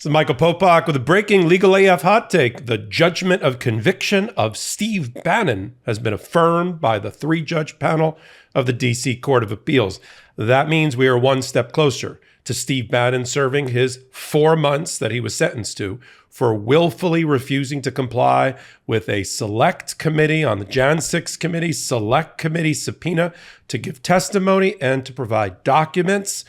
This is Michael Popok with a breaking legal AF hot take. The judgment of conviction of Steve Bannon has been affirmed by the 3-judge panel of the D.C. Court of Appeals. That means we are one step closer to Steve Bannon serving his 4 months that he was sentenced to for willfully refusing to comply with a select committee on the Jan 6 committee, select committee subpoena to give testimony and to provide documents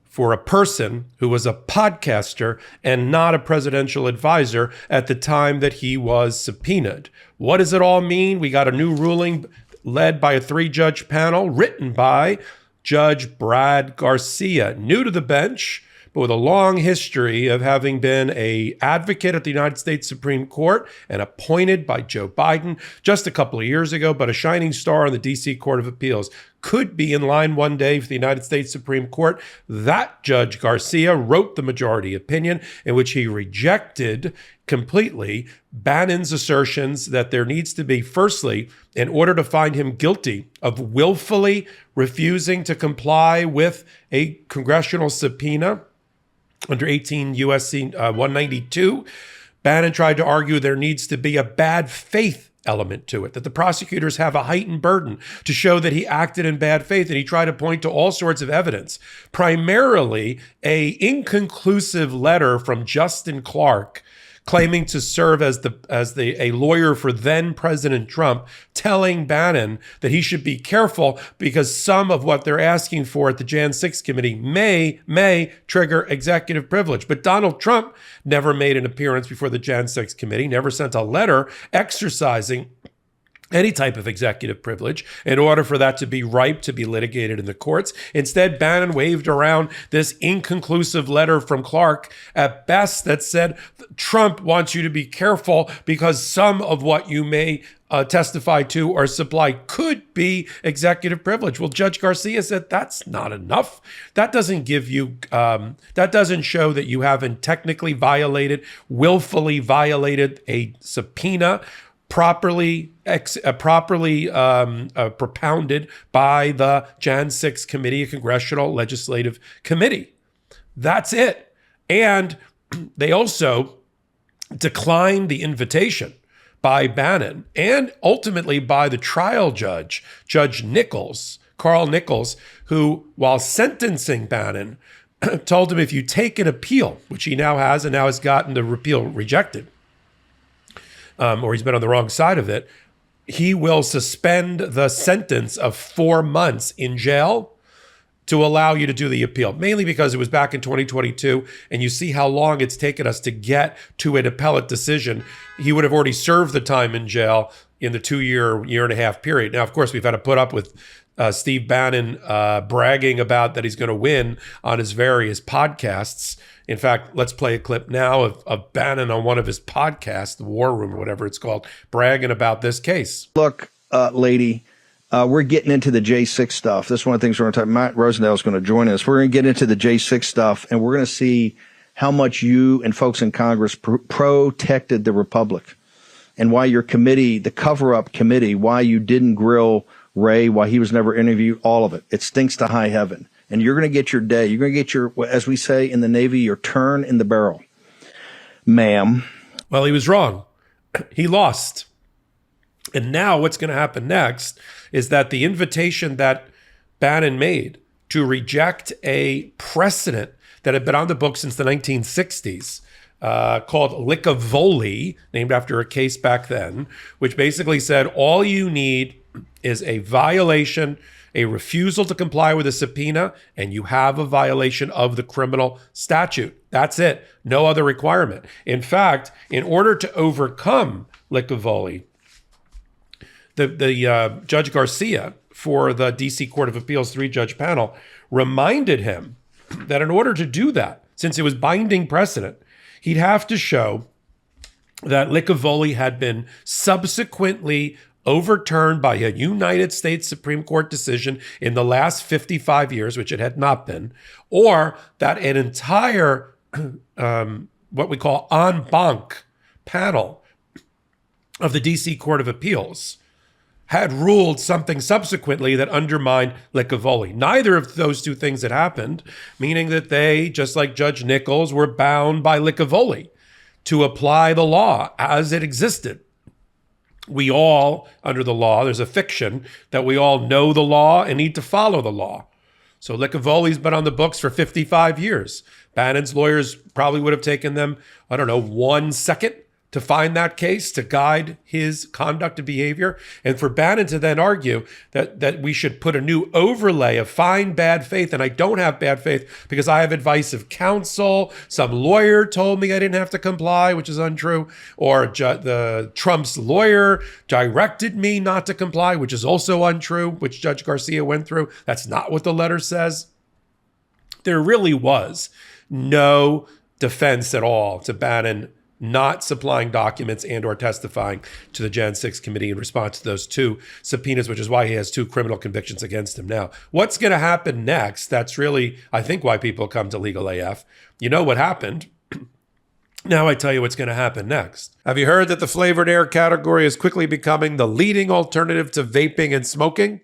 for a person who was a podcaster and not a presidential advisor at the time that he was subpoenaed. What does it all mean? We got a new ruling led by a 3-judge panel written by Judge Garcia, new to the bench, but with a long history of having been an advocate at the United States Supreme Court and appointed by Joe Biden just a couple of years ago, but a shining star on the D.C. Court of Appeals. Could be in line one day for the United States Supreme Court. That Judge Garcia wrote the majority opinion in which he rejected completely Bannon's assertions that there needs to be, firstly, in order to find him guilty of willfully refusing to comply with a congressional subpoena under 18 U.S.C. 192, Bannon tried to argue there needs to be a bad faith element to it, that the prosecutors have a heightened burden to show that he acted in bad faith, and he tried to point to all sorts of evidence, primarily a inconclusive letter from Justin Clark claiming to serve as a lawyer for then President Trump, telling Bannon that he should be careful because some of what they're asking for at the Jan 6 committee may trigger executive privilege. But Donald Trump never made an appearance before the Jan 6 committee, never sent a letter exercising any type of executive privilege in order for that to be ripe to be litigated in the courts. Instead, Bannon waved around this inconclusive letter from Clark at best that said, Trump wants you to be careful because some of what you may testify to or supply could be executive privilege. Well, Judge Garcia said that's not enough. That doesn't give you, that doesn't show that you haven't technically violated, willfully violated a subpoena properly propounded by the Jan 6 committee, a congressional legislative committee. That's it. And they also declined the invitation by Bannon and ultimately by the trial judge, Judge Carl Nichols, who, while sentencing Bannon, told him if you take an appeal, which he now has and now has gotten the repeal rejected, or he's been on the wrong side of it, he will suspend the sentence of 4 months in jail to allow you to do the appeal, mainly because it was back in 2022, and you see how long it's taken us to get to an appellate decision. He would have already served the time in jail in the 2-year and a half period. Now, of course, we've had to put up with Steve Bannon bragging about that he's going to win on his various podcasts. In fact, let's play a clip now of Bannon on one of his podcasts, The War Room or whatever it's called, bragging about this case. Look, lady, we're getting into the J6 stuff. This is one of the things we're going to talk about. Matt Rosendale is going to join us. We're going to get into the J6 stuff, and we're going to see how much you and folks in Congress protected the Republic and why your committee, the cover-up committee, why you didn't grill Ray, why he was never interviewed, all of it. It stinks to high heaven. And you're going to get your day. You're going to get your, as we say in the Navy, your turn in the barrel. Ma'am. Well, he was wrong. He lost. And now what's going to happen next is that the invitation that Bannon made to reject a precedent that had been on the books since the 1960s, called Licavoli, named after a case back then, which basically said all you need is a violation, a refusal to comply with a subpoena, and you have a violation of the criminal statute. That's it. No other requirement. In fact, in order to overcome Licavoli, the Judge Garcia for the D.C. Court of Appeals 3-judge panel reminded him that in order to do that, since it was binding precedent, he'd have to show that Licavoli had been subsequently overturned by a United States Supreme Court decision in the last 55 years, which it had not been, or that an entire, what we call en banc panel of the D.C. Court of Appeals had ruled something subsequently that undermined Licavoli. Neither of those two things had happened, meaning that they, just like Judge Nichols, were bound by Licavoli to apply the law as it existed. We all, under the law, there's a fiction that we all know the law and need to follow the law. So Licavoli's been on the books for 55 years. Bannon's lawyers probably would have taken them, 1 second to find that case, to guide his conduct and behavior. And for Bannon to then argue that we should put a new overlay of fine bad faith, and I don't have bad faith because I have advice of counsel, some lawyer told me I didn't have to comply, which is untrue, or the Trump's lawyer directed me not to comply, which is also untrue, which Judge Garcia went through. That's not what the letter says. There really was no defense at all to Bannon not supplying documents and or testifying to the Jan 6 committee in response to those two subpoenas, which is why he has 2 criminal convictions against him now. What's going to happen next? That's really, I think, why people come to Legal AF. You know what happened. Now I tell you what's going to happen next. Have you heard that the flavored air category is quickly becoming the leading alternative to vaping and smoking?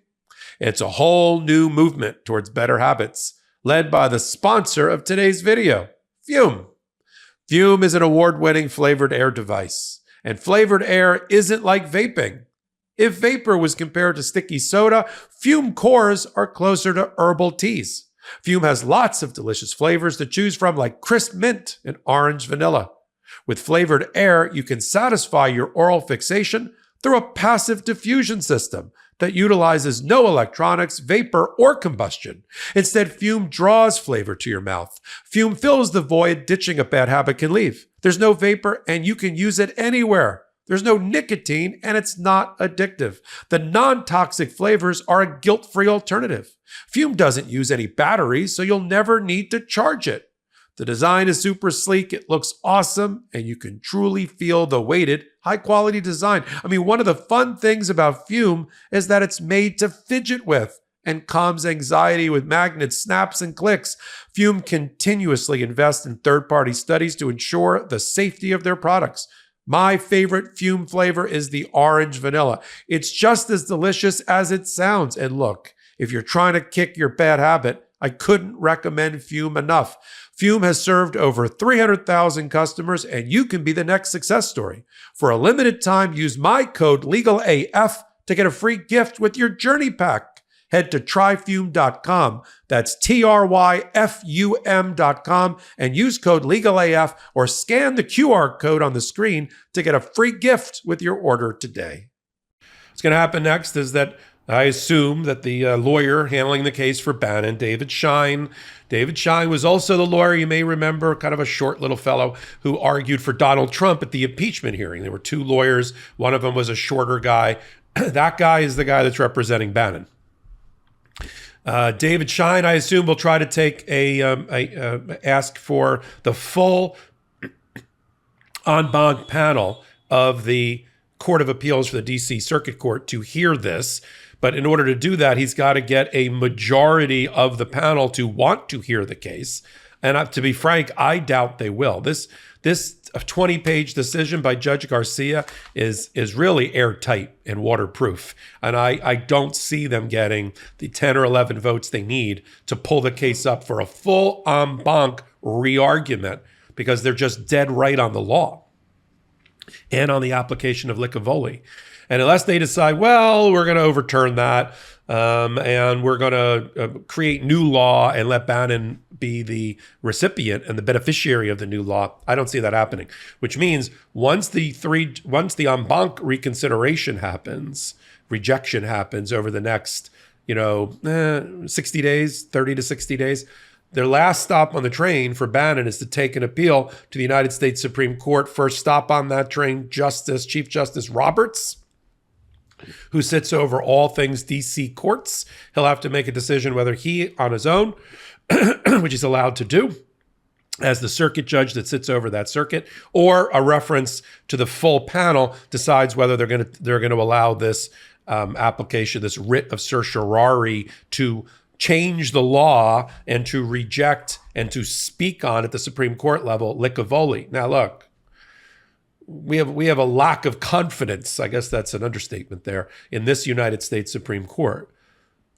It's a whole new movement towards better habits, led by the sponsor of today's video, Fume. Fume is an award-winning flavored air device, and flavored air isn't like vaping. If vapor was compared to sticky soda, Fume cores are closer to herbal teas. Fume has lots of delicious flavors to choose from, like crisp mint and orange vanilla. With flavored air, you can satisfy your oral fixation through a passive diffusion system that utilizes no electronics, vapor, or combustion. Instead, Fume draws flavor to your mouth. Fume fills the void ditching a bad habit can leave. There's no vapor, and you can use it anywhere. There's no nicotine, and it's not addictive. The non-toxic flavors are a guilt-free alternative. Fume doesn't use any batteries, so you'll never need to charge it. The design is super sleek, it looks awesome, and you can truly feel the weighted, high-quality design. I mean, one of the fun things about Fume is that it's made to fidget with and calms anxiety with magnets, snaps, and clicks. Fume continuously invests in third-party studies to ensure the safety of their products. My favorite Fume flavor is the orange vanilla. It's just as delicious as it sounds. And look, if you're trying to kick your bad habit, I couldn't recommend Fume enough. Fume has served over 300,000 customers, and you can be the next success story. For a limited time, use my code LEGALAF to get a free gift with your Journey Pack. Head to tryfume.com. That's TRYFUM.com and use code LEGALAF or scan the QR code on the screen to get a free gift with your order today. What's going to happen next is that I assume that the lawyer handling the case for Bannon, David Schein was also the lawyer, you may remember, kind of a short little fellow who argued for Donald Trump at the impeachment hearing. There were 2 lawyers. One of them was a shorter guy. That guy is the guy that's representing Bannon. David Schein, I assume, will try to take ask for the full en banc panel of the Court of Appeals for the D.C. Circuit Court to hear this. But in order to do that, he's got to get a majority of the panel to want to hear the case. And to be frank, I doubt they will. This 20-page decision by Judge Garcia is really airtight and waterproof. And I don't see them getting the 10 or 11 votes they need to pull the case up for a full en banc re-argument, because they're just dead right on the law and on the application of Licavoli. And unless they decide, well, we're going to overturn that and we're going to create new law and let Bannon be the recipient and the beneficiary of the new law, I don't see that happening. Which means once the en banc reconsideration happens, rejection happens over the next, 60 days, 30 to 60 days, their last stop on the train for Bannon is to take an appeal to the United States Supreme Court. First stop on that train, Chief Justice Roberts, who sits over all things D.C. courts. He'll have to make a decision whether he, on his own, which he's allowed to do, as the circuit judge that sits over that circuit, or a reference to the full panel decides whether they're going to allow this application, this writ of certiorari, to change the law and to reject and to speak on at the Supreme Court level Licavoli. Now, look, we have a lack of confidence, I guess that's an understatement there, in this United States Supreme Court.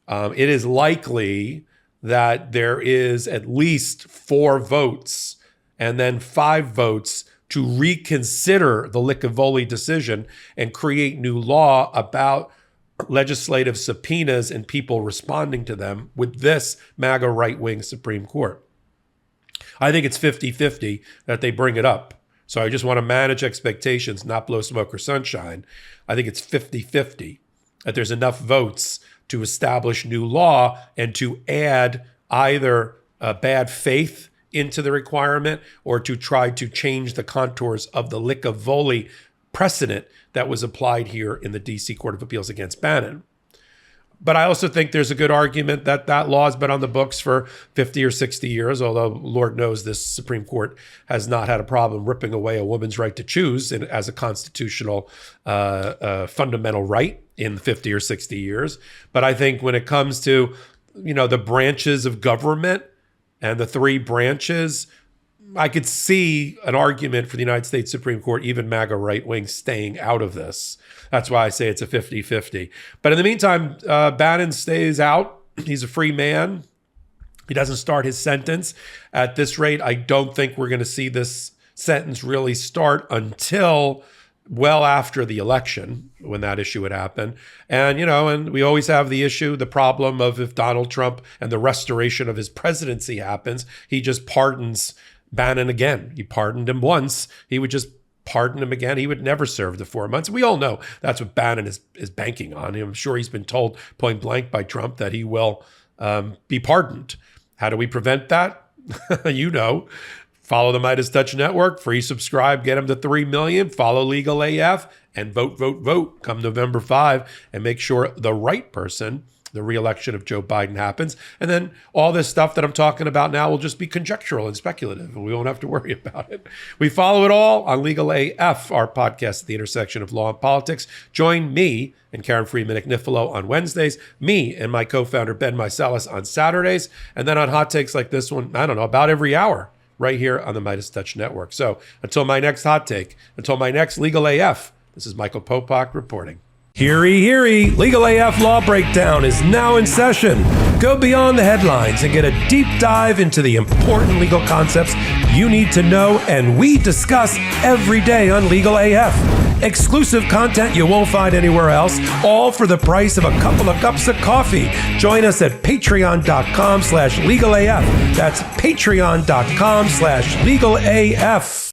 It is likely that there is at least 4 votes and then 5 votes to reconsider the Licavoli decision and create new law about legislative subpoenas and people responding to them with this MAGA right-wing Supreme Court. I think it's 50-50 that they bring it up. So I just want to manage expectations, not blow smoke or sunshine. I think it's 50-50 that there's enough votes to establish new law and to add either bad faith into the requirement or to try to change the contours of the Licavoli precedent that was applied here in the D.C. Court of Appeals against Bannon. But I also think there's a good argument that that law has been on the books for 50 or 60 years, although Lord knows this Supreme Court has not had a problem ripping away a woman's right to choose as a constitutional fundamental right in 50 or 60 years. But I think when it comes to, the branches of government and the 3 branches, I could see an argument for the United States Supreme Court, even MAGA right wing, staying out of this. That's why I say it's a 50-50. But in the meantime, Bannon stays out. He's a free man. He doesn't start his sentence. At this rate, I don't think we're going to see this sentence really start until well after the election, when that issue would happen. And, and we always have the problem of if Donald Trump and the restoration of his presidency happens, he just pardons Bannon again. He pardoned him once. He would just pardon him again. He would never serve the 4 months. We all know that's what Bannon is banking on. I'm sure he's been told point blank by Trump that he will be pardoned. How do we prevent that? Follow the MeidasTouch Network, free subscribe, get them to 3 million, follow Legal AF, and vote come November 5, and make sure the right person, the re-election of Joe Biden, happens. And then all this stuff that I'm talking about now will just be conjectural and speculative, and we won't have to worry about it. We follow it all on Legal AF, our podcast at the intersection of law and politics. Join me and Karen Friedman Agnifilo on Wednesdays, me and my co-founder Ben Meiselas on Saturdays, and then on hot takes like this one, about every hour, right here on the MeidasTouch Network. So until my next hot take, until my next Legal AF, this is Michael Popok reporting. Heary, heary, Legal AF Law Breakdown is now in session. Go beyond the headlines and get a deep dive into the important legal concepts you need to know and we discuss every day on Legal AF. Exclusive content you won't find anywhere else, all for the price of a couple of cups of coffee. Join us at patreon.com/legalaf. That's patreon.com/legalaf.